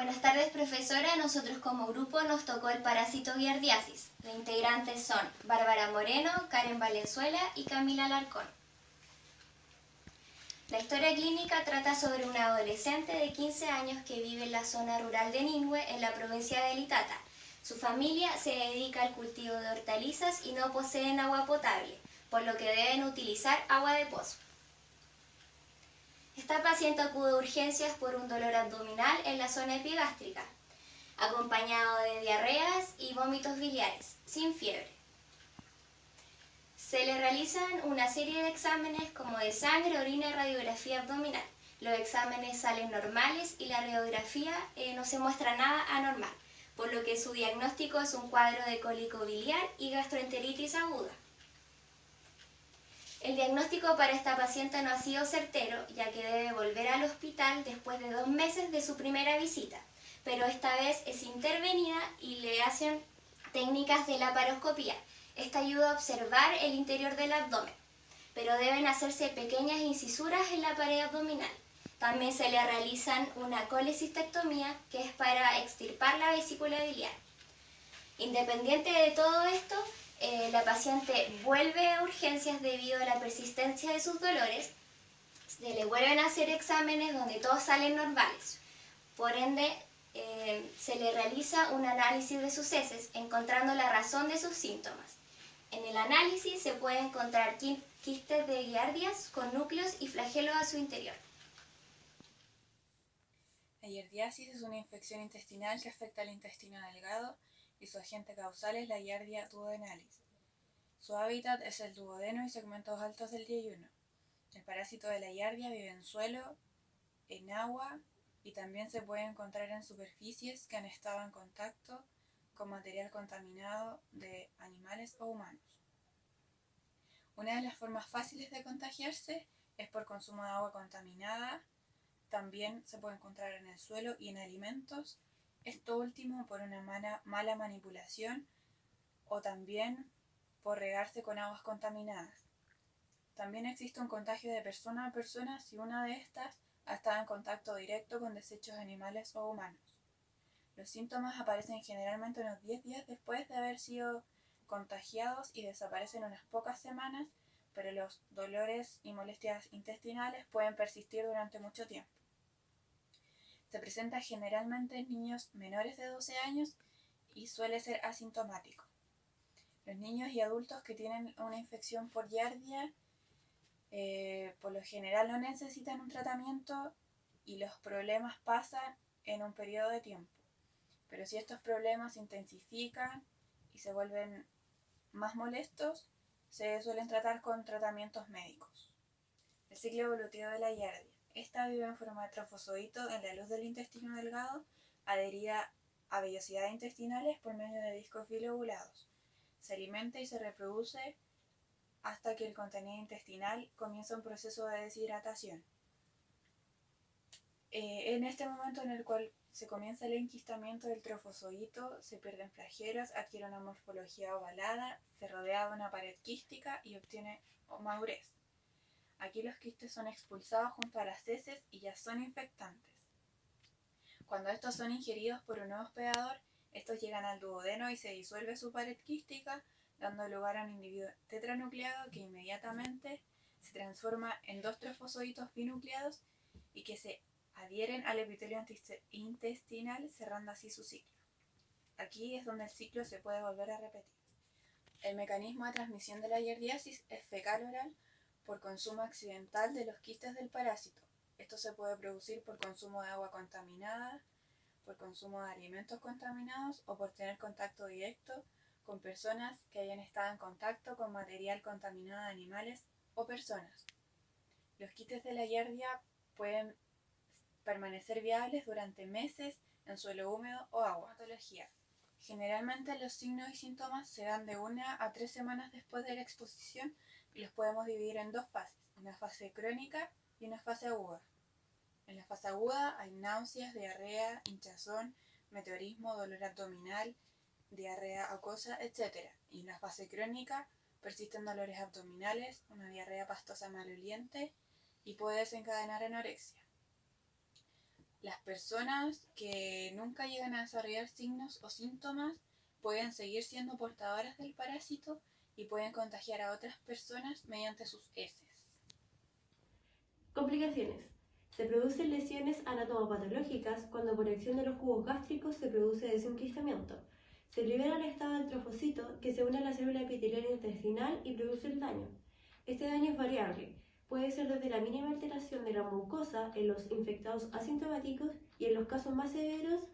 Buenas tardes, profesora. Nosotros como grupo nos tocó el parásito giardiasis. Los integrantes son Bárbara Moreno, Karen Valenzuela y Camila Alarcón. La historia clínica trata sobre una adolescente de 15 años que vive en la zona rural de Ningüe, en la provincia de Litata. Su familia se dedica al cultivo de hortalizas y no poseen agua potable, por lo que deben utilizar agua de pozo. Esta paciente acude a urgencias por un dolor abdominal en la zona epigástrica, acompañado de diarreas y vómitos biliares, sin fiebre. Se le realizan una serie de exámenes como de sangre, orina y radiografía abdominal. Los exámenes salen normales y la radiografía no se muestra nada anormal, por lo que su diagnóstico es un cuadro de cólico biliar y gastroenteritis aguda. El diagnóstico para esta paciente no ha sido certero, ya que debe volver al hospital después de 2 meses de su primera visita, pero esta vez es intervenida y le hacen técnicas de laparoscopía. Esta ayuda a observar el interior del abdomen, pero deben hacerse pequeñas incisuras en la pared abdominal. También se le realizan una colecistectomía, que es para extirpar la vesícula biliar. Independiente de todo esto, la paciente vuelve a urgencias debido a la persistencia de sus dolores. Se le vuelven a hacer exámenes donde todos salen normales. Por ende, se le realiza un análisis de sus heces, encontrando la razón de sus síntomas. En el análisis se puede encontrar quistes de giardias con núcleos y flagelos a su interior. La giardiasis es una infección intestinal que afecta al intestino delgado y su agente causal es la Giardia duodenalis. Su hábitat es el duodeno y segmentos altos del yeyuno. El parásito de la giardia vive en suelo, en agua y también se puede encontrar en superficies que han estado en contacto con material contaminado de animales o humanos. Una de las formas fáciles de contagiarse es por consumo de agua contaminada. También se puede encontrar en el suelo y en alimentos, esto último por una mala manipulación o también por regarse con aguas contaminadas. También existe un contagio de persona a persona si una de estas ha estado en contacto directo con desechos animales o humanos. Los síntomas aparecen generalmente unos 10 días después de haber sido contagiados y desaparecen unas pocas semanas, pero los dolores y molestias intestinales pueden persistir durante mucho tiempo. Se presenta generalmente en niños menores de 12 años y suele ser asintomático. Los niños y adultos que tienen una infección por giardia por lo general no necesitan un tratamiento y los problemas pasan en un periodo de tiempo. Pero si estos problemas se intensifican y se vuelven más molestos, se suelen tratar con tratamientos médicos. El ciclo evolutivo de la giardia. Esta vive en forma de trofozoito en la luz del intestino delgado, adherida a vellosidades intestinales por medio de discos bilobulados. Se alimenta y se reproduce hasta que el contenido intestinal comienza un proceso de deshidratación. En este momento en el cual se comienza el enquistamiento del trofozoito, se pierden flagelos, adquiere una morfología ovalada, se rodea de una pared quística y obtiene madurez. Aquí los quistes son expulsados junto a las heces y ya son infectantes. Cuando estos son ingeridos por un nuevo hospedador, estos llegan al duodeno y se disuelve su pared quística, dando lugar a un individuo tetranucleado que inmediatamente se transforma en 2 trofozoitos binucleados y que se adhieren al epitelio intestinal, cerrando así su ciclo. Aquí es donde el ciclo se puede volver a repetir. El mecanismo de transmisión de la giardiasis es fecal-oral por consumo accidental de los quistes del parásito. Esto se puede producir por consumo de agua contaminada, por consumo de alimentos contaminados o por tener contacto directo con personas que hayan estado en contacto con material contaminado de animales o personas. Los quistes de la giardia pueden permanecer viables durante meses en suelo húmedo o agua. Patología. Generalmente los signos y síntomas se dan de 1 a 3 semanas después de la exposición y los podemos dividir en 2 fases, una fase crónica y una fase aguda. En la fase aguda hay náuseas, diarrea, hinchazón, meteorismo, dolor abdominal, diarrea acuosa, etc. Y en la fase crónica persisten dolores abdominales, una diarrea pastosa maloliente y puede desencadenar anorexia. Las personas que nunca llegan a desarrollar signos o síntomas pueden seguir siendo portadoras del parásito y pueden contagiar a otras personas mediante sus heces. Complicaciones. Se producen lesiones anatomopatológicas cuando por acción de los jugos gástricos se produce desenquistamiento. Se libera el estado del trofocito que se une a la célula epitelial intestinal y produce el daño. Este daño es variable. Puede ser desde la mínima alteración de la mucosa en los infectados asintomáticos y en los casos más severos,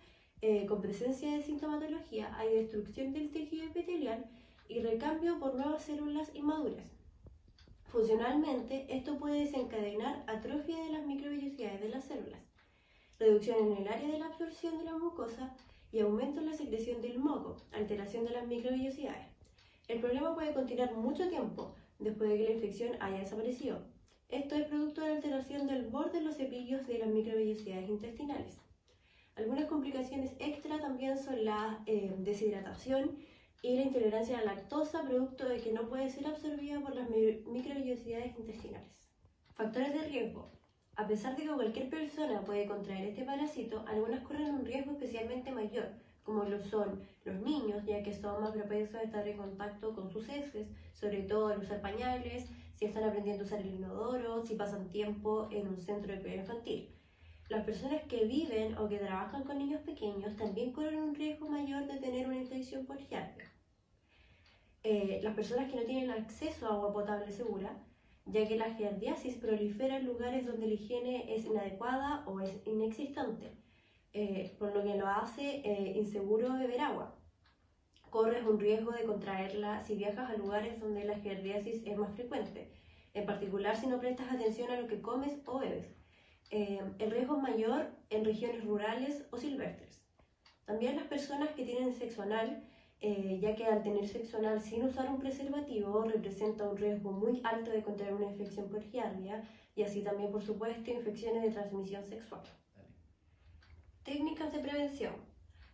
con presencia de sintomatología, hay destrucción del tejido epitelial y recambio por nuevas células inmaduras. Funcionalmente, esto puede desencadenar atrofia de las microvellosidades de las células, reducción en el área de la absorción de la mucosa y aumento en la secreción del moco, alteración de las microvellosidades. El problema puede continuar mucho tiempo después de que la infección haya desaparecido. Esto es producto de la alteración del borde de los cepillos de las microvellosidades intestinales. Algunas complicaciones extra también son la deshidratación y la intolerancia a la lactosa, producto de que no puede ser absorbida por las microvellosidades intestinales. Factores de riesgo. A pesar de que cualquier persona puede contraer este parásito, algunas corren un riesgo especialmente mayor, como lo son los niños, ya que son más propensos a estar en contacto con sus heces, sobre todo al usar pañales, si están aprendiendo a usar el inodoro, si pasan tiempo en un centro de cuidado infantil. Las personas que viven o que trabajan con niños pequeños también corren un riesgo mayor de tener una infección por giardia. Las personas que no tienen acceso a agua potable segura, ya que la giardiasis prolifera en lugares donde la higiene es inadecuada o es inexistente, por lo que lo hace inseguro beber agua. Corres un riesgo de contraerla si viajas a lugares donde la giardiasis es más frecuente, en particular si no prestas atención a lo que comes o bebes. El riesgo es mayor en regiones rurales o silvestres. También las personas que tienen sexo anal, ya que al tener sexo anal sin usar un preservativo representa un riesgo muy alto de contraer una infección por giardia y así también, por supuesto, infecciones de transmisión sexual. Técnicas de prevención.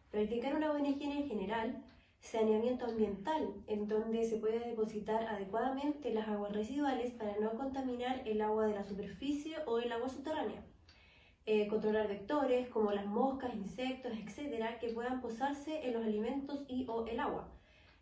Practicar una buena higiene en general, saneamiento ambiental, en donde se puede depositar adecuadamente las aguas residuales para no contaminar el agua de la superficie o el agua subterránea. Controlar vectores como las moscas, insectos, etc., que puedan posarse en los alimentos y o el agua.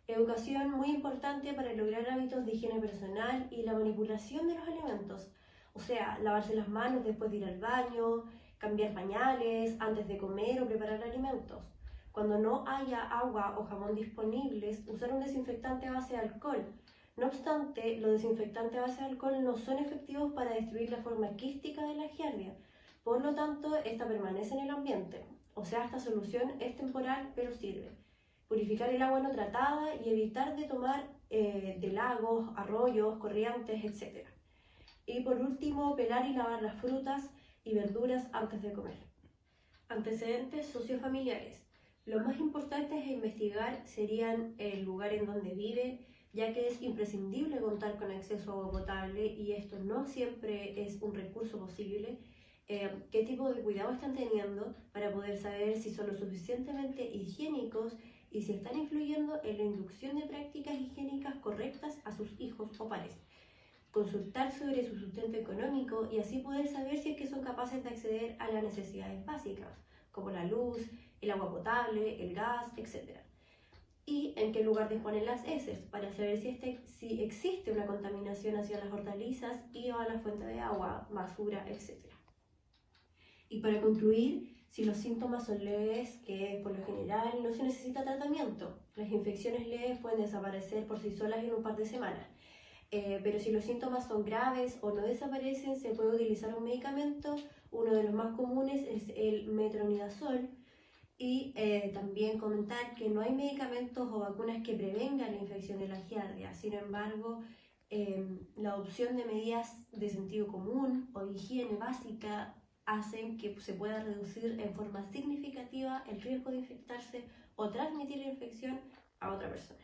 Educación muy importante para lograr hábitos de higiene personal y la manipulación de los alimentos, o sea, lavarse las manos después de ir al baño, cambiar pañales antes de comer o preparar alimentos. Cuando no haya agua o jabón disponibles, usar un desinfectante a base de alcohol. No obstante, los desinfectantes a base de alcohol no son efectivos para destruir la forma quística de la giardia. Por lo tanto, esta permanece en el ambiente. O sea, esta solución es temporal, pero sirve. Purificar el agua no tratada y evitar de tomar de lagos, arroyos, corrientes, etc. Y por último, pelar y lavar las frutas y verduras antes de comer. Antecedentes sociofamiliares. Lo más importante a investigar serían el lugar en donde vive, ya que es imprescindible contar con acceso a agua potable y esto no siempre es un recurso posible. Qué tipo de cuidado están teniendo para poder saber si son lo suficientemente higiénicos y si están influyendo en la inducción de prácticas higiénicas correctas a sus hijos o pares. Consultar sobre su sustento económico y así poder saber si es que son capaces de acceder a las necesidades básicas, como la luz, el agua potable, el gas, etc. Y en qué lugar disponen las heces, para saber si existe una contaminación hacia las hortalizas y o a la fuente de agua, basura, etc. Y para concluir, si los síntomas son leves, que por lo general no se necesita tratamiento, las infecciones leves pueden desaparecer por sí solas en un par de semanas. Pero si los síntomas son graves o no desaparecen, se puede utilizar un medicamento. Uno de los más comunes es el metronidazol. Y también comentar que no hay medicamentos o vacunas que prevengan la infección de la giardia. Sin embargo, la adopción de medidas de sentido común o higiene básica hacen que se pueda reducir en forma significativa el riesgo de infectarse o transmitir la infección a otra persona.